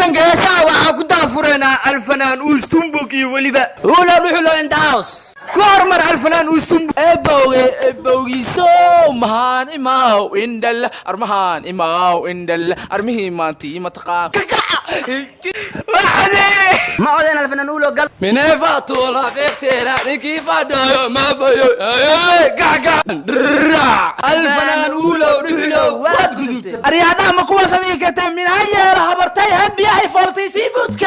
tartanka heesaha waxaa ku daafureenaa alfanaan uustumbuki weliba hula dhuxulo in the house ku hormar alfanaan uustumbuki ebowgiiso mahaan imaaw indhal armahaan imaaw indhal armihii maantii mataqaan ما عدنا الفنان نقوله قلب من فاتولا فيكتيرا نكي فادو ما فيو قعقع الفنان نقوله نحلو واد قدوت الرياضة مقوى صديقة من هيا رهبرتي هم بيحي فالتي سيبوتك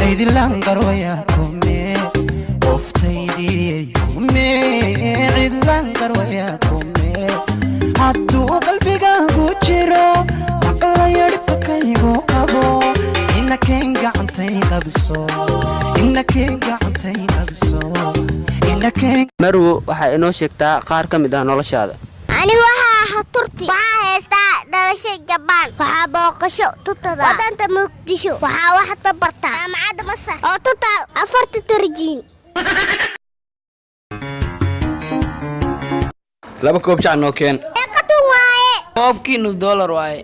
عيد اللنقر وياكم وفتيدي عيد اللنقر وياكم عدو قلبي قاقو جيرو عقلا يربك يقو قبو إنك انقعنتي قبسو إنك انقعنتي قبسو إنك مرو waxaa inoo sheegtaa qaar ka mid ah noloshaada ani waxa haturti waxa heestaa dhalashay Jabaan waxa booqasho tutada wadanta Muqdisho waxa wax tabarta jaamacadda Masar oo total 4 tarjiin laba koob jacno keen koobkii $1 waaye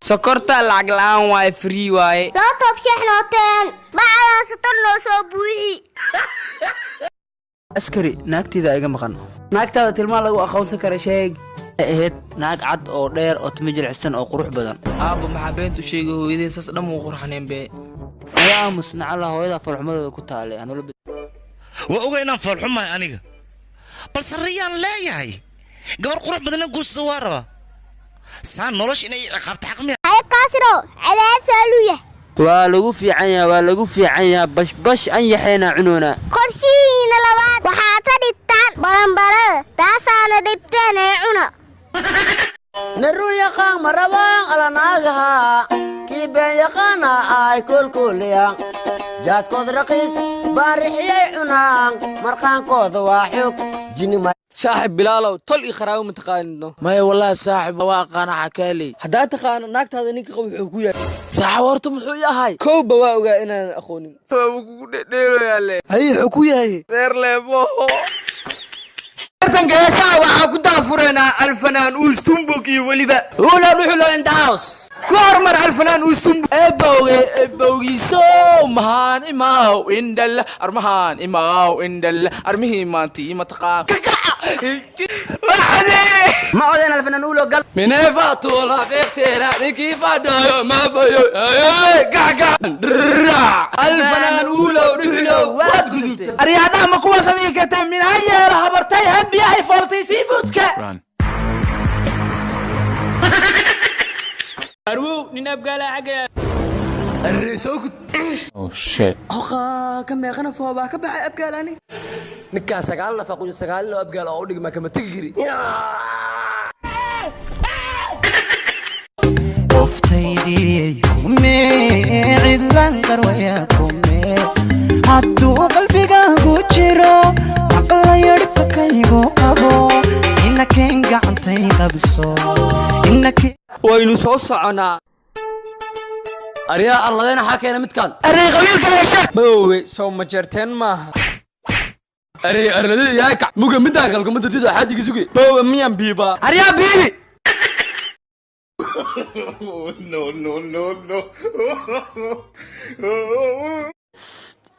sokorta lacag la'aan waaye free waaye loo toob sheexnooteen bacala satar loo soo buuxi askari naagtida iga maqan naagtaada tilmaan lagu aqoonsan kara sheeg aheed naag cad oo dheer oo timo jilicsan oo qurux badan aabba maxaa beentu sheegay hooyadii saas dhan uu qurxaneen bee ayaa musna alla hooyada farxumadooda ku taale anula waa ogeynaan farxumahay aniga bal sarriyaan leeyahay gabar qurux badan guusto waa raba saan nolosh inay ciqaabta xaqmi ay kaasiro calaasaluya waa lagu fiican yahay bash an yaxeena cunoona qorshiina labaad waxa ka dhigtaan baranbarada taasaana dhibteen ee cuna naru yaqaan marabaan alanaagaha kiibeen yaqaana ay kulkuliya jaadkood raqiis baarixiyay cunaan marqaankooda waa xog jinima صاحب بلالو طل إخراو متقانو ما والله صاحب واقعنا حكالي حدا تقانا ناكت هذا نيك قوي حكويا صاحب ورتم حويا هاي كوبا واوغا إنا أخوني ديرو يالي هاي حكويا هاي دير ليبو tartanka heesaha waxaa ku daafureenaa alfanaan uustumbuki weliba hula dhuxulo in the house ku hormar alfanaan uustumbuki ebowgiiso mahaan imaaw indhal armahaan imaaw indhal armihii maantii mataqaan ما عدنا الفنان نقوله قلب من فاتولا فيكتيرا نكي فادو ما فيو قعقع الفنان نقوله نحلو واد قدوت الرياضة مقوى صديقة من هيا رهبرتي هم بيحي فالتي سيبوتك أرو نناب قال حاجة الرسوك Oh shit. أخا كم يغنى فوابا كبحي أبقالاني نكا سقالنا فاقوج سقالنا أبقال أوديك ما كما تجري وفتيدي عيد اللنقر وياكم عدو قلبي قاقو جيرو عقلا يربك يقو قبو إنك انقعنتي قبسو إنك وينو صوصعنا أريا الله لنا حكينا متكان أري غويل كذا شك بوي سو مجرتين ما أري أرلدي ياك ممكن من داخل كم تدي حد يسوي بوي ميان بيبا أريا بيبي no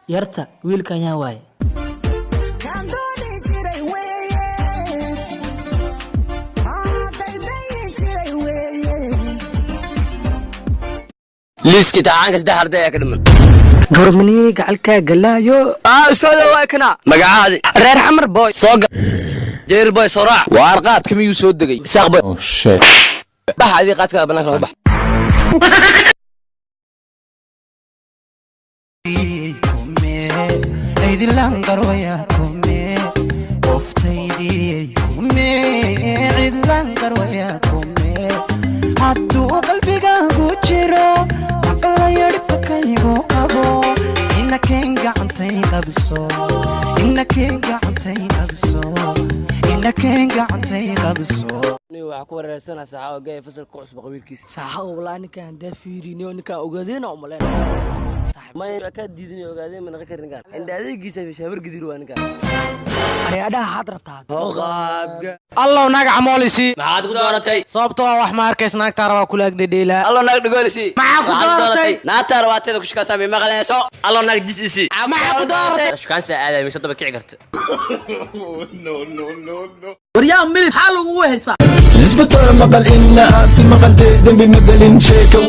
يرتا ويل كان يا واي liiski tacaanka saddex arday ayaa ka dhiman gormanii gacalka galaayo ustaada waa kana magacaadi reer xamar boy soo jeer boy soo raac waa arqaadka miyuu soo degay isaaq boy Oh shit. bax adii qaadka banaanka laga bax عيد اللنقر وياكم وفتيدي عيد اللنقر وياكم عدو قلبي قاقو جيرو عقلا يربك يقو قبو إنك انقعنتي قبسو إنك انقعنتي قبسو إنك انقعنتي قبسو waxaa ku wareersanaa saaxo gay fasalka cusub qabiilkiisa saaxo walaa ninka hada fiiriniyo ninka ogaadeen oo maleen ma ka diidin ogaadeen ma naga karin gaar inda adeegiisa shabar gidir waa ninka areedhaha xaad rabtaan qaabga allow naga camoolisi maxaad ku dooratay sababtoo ah wax ma arkays naagtaa rabaa kula agdhedheela allo naag dhigolisi maxaa ku dooratay naagtaa rabaateeda ku shukaansami maqleeso allo naag disisi maxaa ku dooratay shukaansa aaday mise daba kici karto waryaa milib xaa lagu haysaa isbitaal maqal inna aad maqantay dembi magalin sheeka